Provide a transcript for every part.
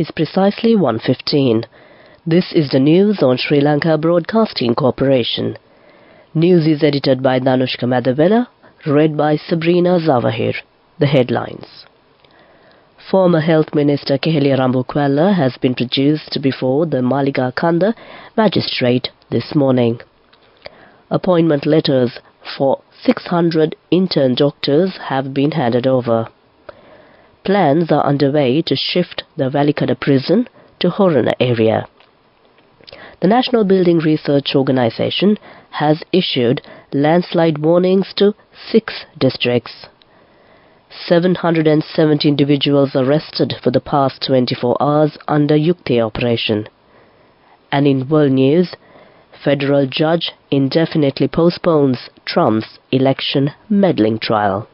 is precisely 1:15. This is the news on Sri Lanka Broadcasting Corporation. News is edited by Danushka Madhavela, read by Sabrina Zawahir. The headlines. Former Health Minister Keheliya Rambukwella has been produced before the Maliga Kanda magistrate this morning. Appointment letters for 600 intern doctors have been handed over. Plans are underway to shift the Valikada prison to Horana area. The National Building Research Organisation has issued landslide warnings to 6 districts. 770 individuals arrested for the past 24 hours under Yukti operation. And in world news, federal judge indefinitely postpones Trump's election meddling trial.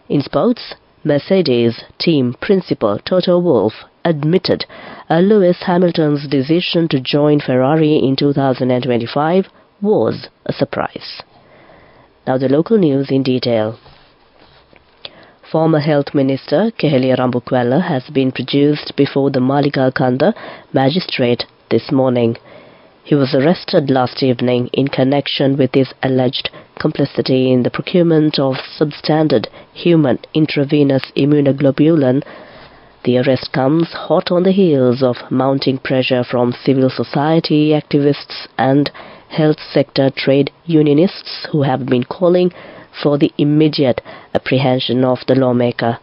In sports, Mercedes team principal Toto Wolff admitted Lewis Hamilton's decision to join Ferrari in 2025 was a surprise. Now the local news in detail. Former Health Minister Keheliya Rambukwella has been produced before the Maliga Kanda magistrate this morning. He was arrested last evening in connection with his alleged complicity in the procurement of substandard human intravenous immunoglobulin. The arrest comes hot on the heels of mounting pressure from civil society activists and health sector trade unionists who have been calling for the immediate apprehension of the lawmaker.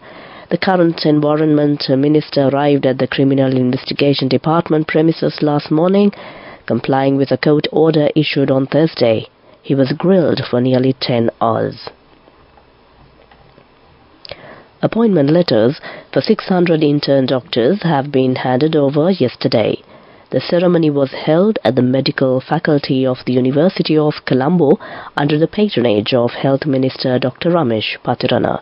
The current Environment Minister arrived at the Criminal Investigation Department premises last morning, complying with a court order issued on Thursday. He was grilled for nearly 10 hours. Appointment letters for 600 intern doctors have been handed over yesterday. The ceremony was held at the Medical Faculty of the University of Colombo under the patronage of Health Minister Dr. Ramesh Patirana.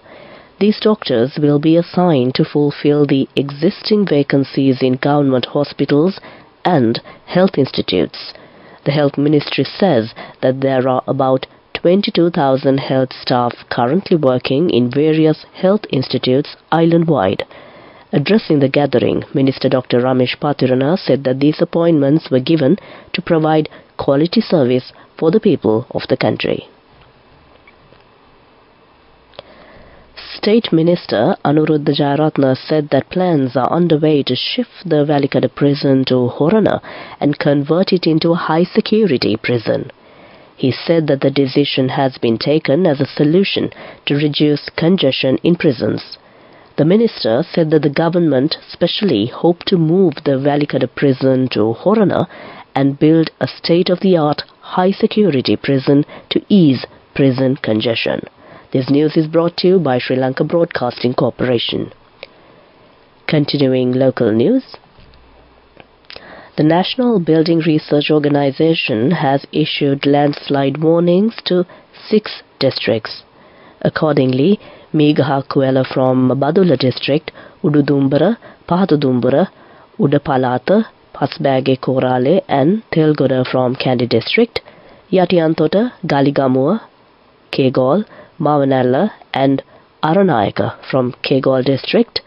These doctors will be assigned to fulfill the existing vacancies in government hospitals and health institutes. The Health Ministry says that there are about 22,000 health staff currently working in various health institutes island-wide. Addressing the gathering, Minister Dr. Ramesh Patirana said that these appointments were given to provide quality service for the people of the country. State Minister Anuruddha Jayaratna said that plans are underway to shift the Valikada prison to Horana and convert it into a high-security prison. He said that the decision has been taken as a solution to reduce congestion in prisons. The minister said that the government specially hoped to move the Valikada prison to Horana and build a state-of-the-art high-security prison to ease prison congestion. This news is brought to you by Sri Lanka Broadcasting Corporation. Continuing local news. The National Building Research Organisation has issued landslide warnings to 6 districts. Accordingly, Megahakuela from Badula district, Ududumbara, Pahatudumbara, Udapalata, Pasbage Korale and Telgoda from Kandy district, Yatiantota, Galigamua, Kegol, Mavanalla and Aranayaka from Kegol district,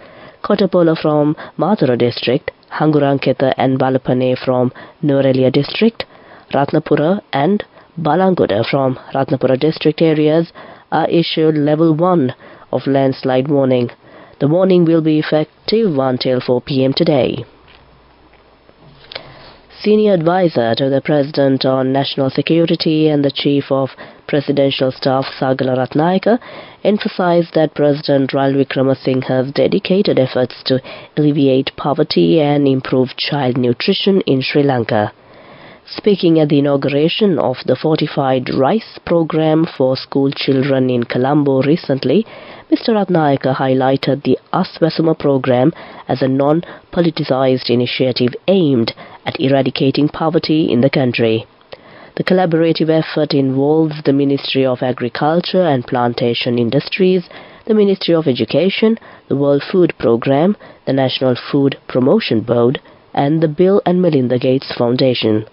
Kotapola from Mathura district, Hanguranketa and Balapane from Norelia district, Ratnapura and Balangoda from Ratnapura district areas are issued level 1 of landslide warning. The warning will be effective until 4 p.m. today. Senior advisor to the President on National Security and the Chief of Presidential Staff Sagala Ratnayaka emphasized that President Ranil Wickremesinghe's dedicated efforts to alleviate poverty and improve child nutrition in Sri Lanka. Speaking at the inauguration of the fortified rice program for school children in Colombo recently, Mr. Ratnayaka highlighted the Aswasuma program as a non-politicized initiative aimed at eradicating poverty in the country. The collaborative effort involves the Ministry of Agriculture and Plantation Industries, the Ministry of Education, the World Food Programme, the National Food Promotion Board, and the Bill and Melinda Gates Foundation.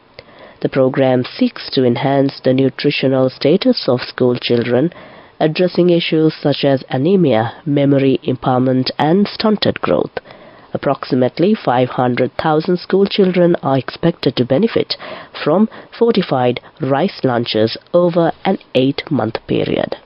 The program seeks to enhance the nutritional status of school children, addressing issues such as anemia, memory impairment, and stunted growth. Approximately 500,000 school children are expected to benefit from fortified rice lunches over an 8-month period.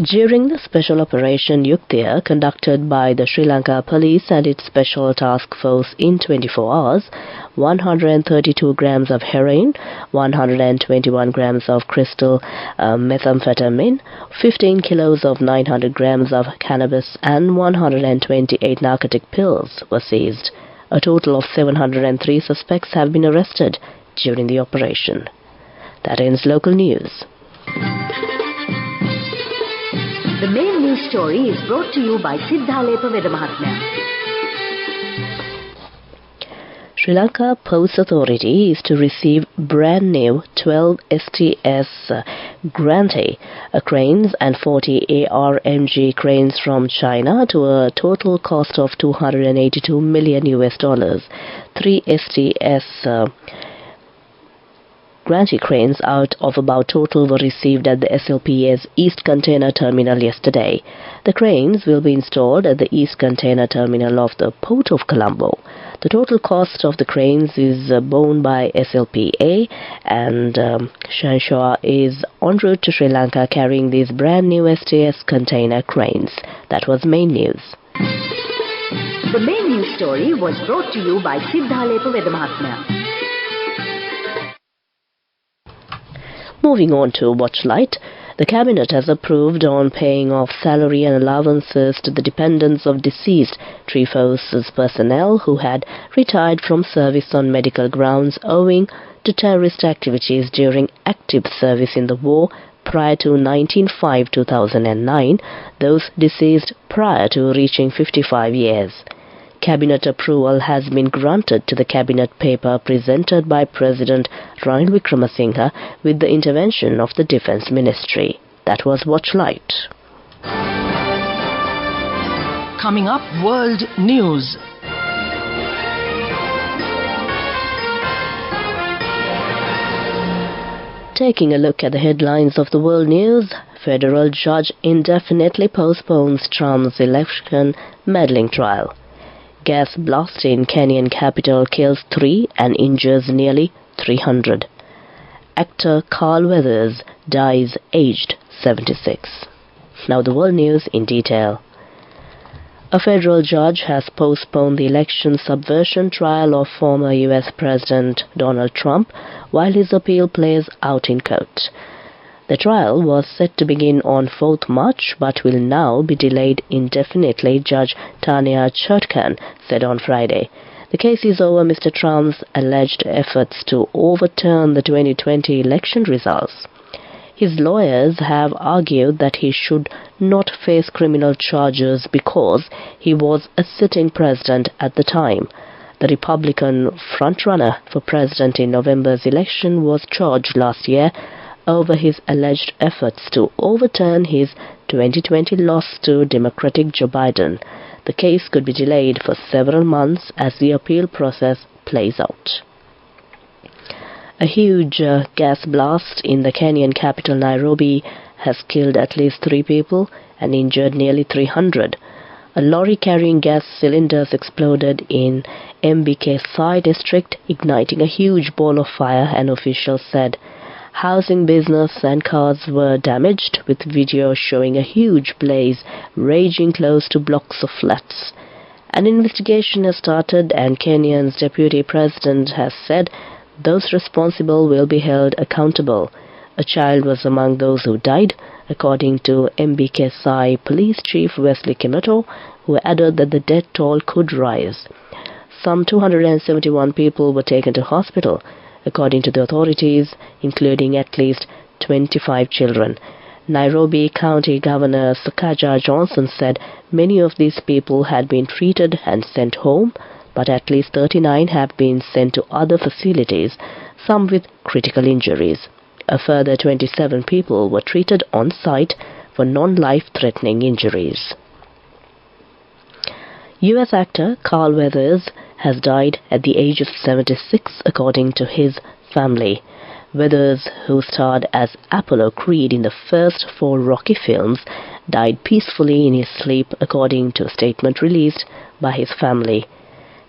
During the special operation Yuktiya conducted by the Sri Lanka Police and its Special Task Force in 24 hours, 132 grams of heroin, 121 grams of crystal methamphetamine, 15 kilos of 900 grams of cannabis and 128 narcotic pills were seized. A total of 703 suspects have been arrested during the operation. That ends local news. The main news story is brought to you by Sinhala Mahatmya. Sri Lanka Post Authority is to receive brand new 12 STS Grante cranes and 40 ARMG cranes from China to a total cost of $282 million. 3 STS Grante cranes out of about total were received at the SLBC East Container Terminal yesterday. The cranes will be installed at the East Container Terminal of the Port of Colombo. The total cost of the cranes is borne by SLBC, and Shanshaw is en route to Sri Lanka carrying these brand new STS container cranes. That was main news. The main news story was brought to you by Sinhala Mahatmya. Moving on to Watchlight, the Cabinet has approved on paying off salary and allowances to the dependents of deceased Triforce's personnel who had retired from service on medical grounds owing to terrorist activities during active service in the war prior to 1905-2009, those deceased prior to reaching 55 years. Cabinet approval has been granted to the Cabinet paper presented by President Ranil Wickremesinghe with the intervention of the Defence Ministry. That was Watchlight. Coming up, World News. Taking a look at the headlines of the world news, federal judge indefinitely postpones Trump's election meddling trial. Gas blast in Kenyan capital kills 3 and injures nearly 300. Actor Carl Weathers dies aged 76. Now the world news in detail. A federal judge has postponed the election subversion trial of former U.S. President Donald Trump while his appeal plays out in court. The trial was set to begin on 4th March but will now be delayed indefinitely, Judge Tanya Chutkan said on Friday. The case is over Mr. Trump's alleged efforts to overturn the 2020 election results. His lawyers have argued that he should not face criminal charges because he was a sitting president at the time. The Republican frontrunner for president in November's election was charged last year over his alleged efforts to overturn his 2020 loss to Democratic Joe Biden. The case could be delayed for several months as the appeal process plays out. A huge gas blast in the Kenyan capital Nairobi has killed at least 3 people and injured nearly 300. A lorry carrying gas cylinders exploded in Mbk district, igniting a huge ball of fire, an official said. Housing, business and cars were damaged, with video showing a huge blaze raging close to blocks of flats. An investigation has started and Kenya's deputy president has said those responsible will be held accountable. A child was among those who died, according to Mbk Police Chief Wesley Kimeto, who added that the death toll could rise. Some 271 people were taken to hospital, according to the authorities, including at least 25 children. Nairobi County Governor Sakaja Johnson said many of these people had been treated and sent home, but at least 39 have been sent to other facilities, some with critical injuries. A further 27 people were treated on site for non-life-threatening injuries. U.S. actor Carl Weathers has died at the age of 76, according to his family. Weathers, who starred as Apollo Creed in the first 4 Rocky films, died peacefully in his sleep, according to a statement released by his family.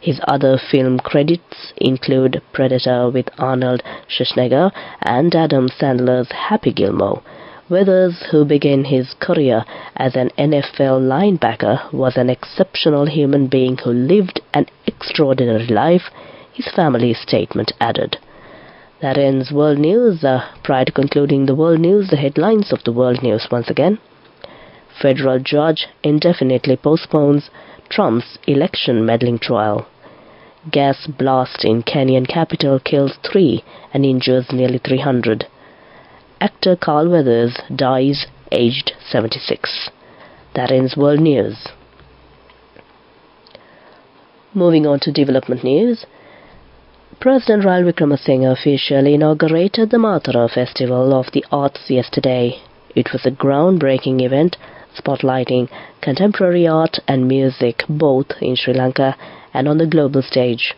His other film credits include Predator with Arnold Schwarzenegger and Adam Sandler's Happy Gilmore. Weathers, who began his career as an NFL linebacker, was an exceptional human being who lived an extraordinary life, his family's statement added. That ends World News. Prior to concluding the World News, the headlines of the World News once again. Federal judge indefinitely postpones Trump's election meddling trial. Gas blast in Kenyan capital kills 3 and injures nearly 300. Actor Carl Weathers dies aged 76. That ends World News. Moving on to development news. President Ranil Wickremesinghe officially inaugurated the Mathura Festival of the Arts yesterday. It was a groundbreaking event spotlighting contemporary art and music both in Sri Lanka and on the global stage.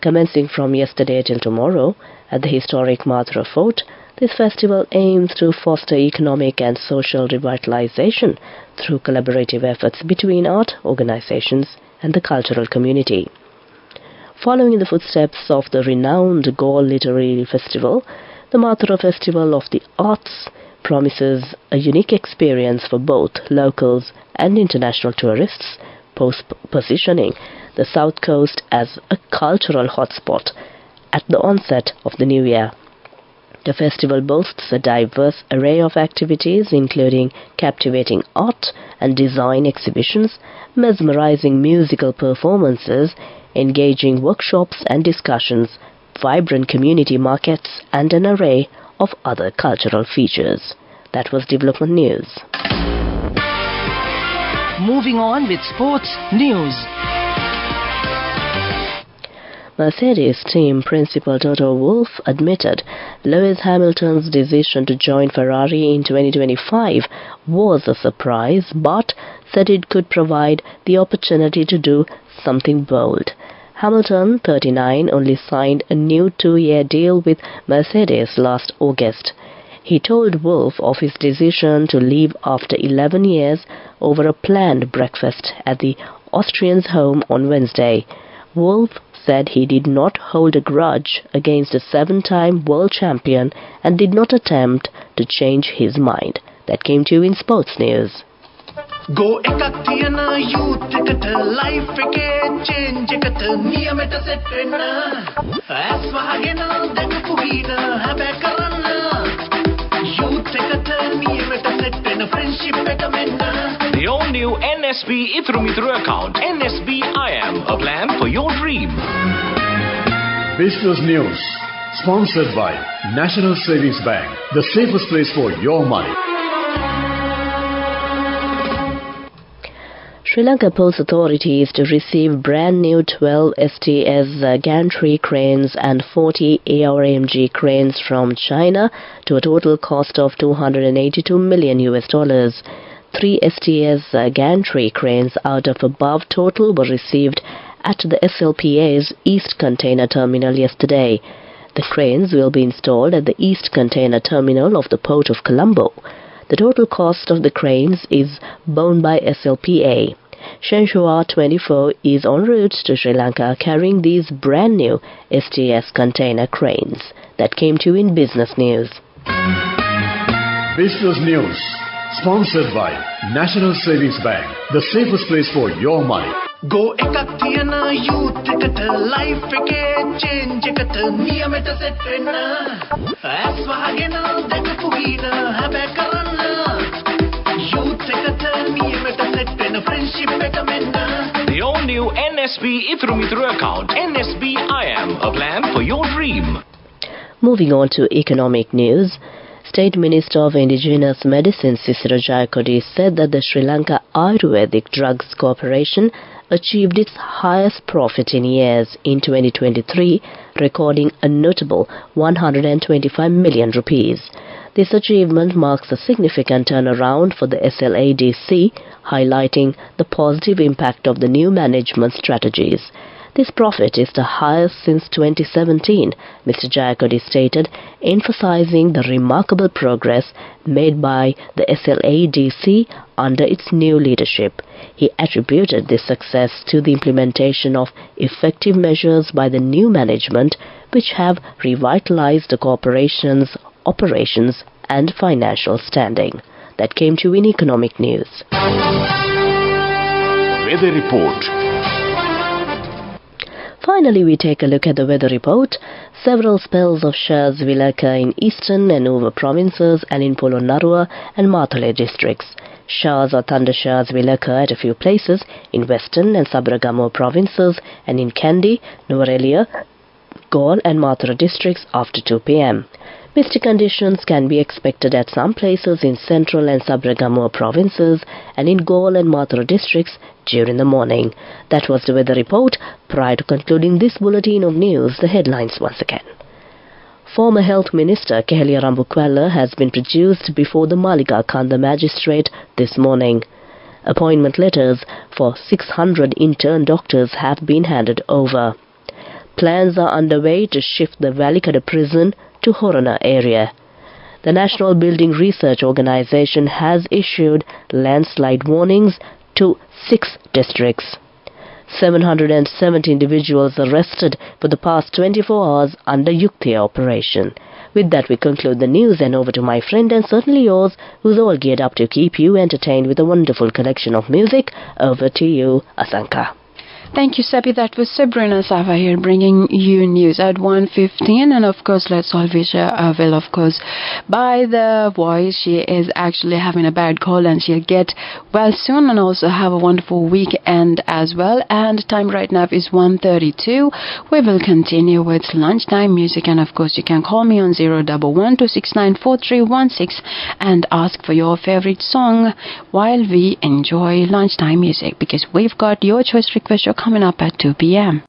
Commencing from yesterday till tomorrow at the historic Mathura Fort, this festival aims to foster economic and social revitalization through collaborative efforts between art organizations and the cultural community. Following in the footsteps of the renowned Galle Literary Festival, the Mathura Festival of the Arts promises a unique experience for both locals and international tourists, positioning the South Coast as a cultural hotspot at the onset of the new year. The festival boasts a diverse array of activities, including captivating art and design exhibitions, mesmerizing musical performances, engaging workshops and discussions, vibrant community markets, and an array of other cultural features. That was Development News. Moving on with sports news. Mercedes team principal Toto Wolff admitted Lewis Hamilton's decision to join Ferrari in 2025 was a surprise, but said it could provide the opportunity to do something bold. Hamilton, 39, only signed a new 2-year deal with Mercedes last August. He told Wolff of his decision to leave after 11 years over a planned breakfast at the Austrian's home on Wednesday. Wolff said he did not hold a grudge against a 7-time world champion and did not attempt to change his mind. That came to you in sports news. Go ekakthiyana youth ekat life eke change ekat niyamata set wenna as wahagena dakapu hina habe karanna youth ekat niyamata set wenna friendship eka menna. The all-new NSB Ithru account, NSB IM, a plan for your dream. Business News, sponsored by National Savings Bank, the safest place for your money. Sri Lanka Ports Authority is to receive brand new 12 STS gantry cranes and 40 ARMG cranes from China to a total cost of $282 million. 3 STS gantry cranes out of above total were received at the SLPA's East Container Terminal yesterday. The cranes will be installed at the East Container Terminal of the Port of Colombo. The total cost of the cranes is borne by SLPA. Shenhua 24 is en route to Sri Lanka carrying these brand new STS container cranes. That came to you in Business News. Business News, sponsored by National Savings Bank, the safest place for your money. Go ekakthiyana youth ekat life eke change ekat niyamata set wenna as wahagena dakapu hina habe karanna youth ekat niyamata set wenna friendship eka menna. The all-new NSB Ithru account, NSB IM, a plan for your dream. Moving on to economic news. State Minister of Indigenous Medicine Sisira Jayakodi said that the Sri Lanka Ayurvedic Drugs Corporation achieved its highest profit in years in 2023, recording a notable 125 million rupees. This achievement marks a significant turnaround for the SLADC, highlighting the positive impact of the new management strategies. This profit is the highest since 2017, Mr. Jayakodi stated, emphasizing the remarkable progress made by the SLADC under its new leadership. He attributed this success to the implementation of effective measures by the new management, which have revitalized the corporation's operations and financial standing. That came to in economic news. Weather report. Finally, we take a look at the weather report. Several spells of showers will occur in eastern and Nuva provinces and in Polonnaruwa and Matale districts. Showers or thunder showers will occur at a few places in western and Sabaragamuwa provinces and in Kandy, Nuwara, Galle and Mathura districts after 2 p.m. Misty conditions can be expected at some places in central and Sabaragamuwa provinces and in Galle and Mathura districts during the morning. That was the weather report. Prior to concluding this bulletin of news, the headlines once again. Former Health Minister Kehelia Rambukwella has been produced before the Maliga Kanda magistrate this morning. Appointment letters for 600 intern doctors have been handed over. Plans are underway to shift the Valikada prison to Horana area. The National Building Research Organization has issued landslide warnings to 6 districts. 770 individuals arrested for the past 24 hours under Yuktiya operation. With that, we conclude the news and over to my friend and certainly yours, who's all geared up to keep you entertained with a wonderful collection of music. Over to you, Asanka. Thank you, Seppi. That was Sabrina Sava here bringing you news at 1:15. And of course, let's all wish her well, of course, by the voice. She is actually having a bad cold and she'll get well soon and also have a wonderful weekend as well. And time right now is 1:32. We will continue with lunchtime music. And of course, you can call me on 011-269-4316 and ask for your favorite song while we enjoy lunchtime music, because we've got your choice request coming up at 2 p.m.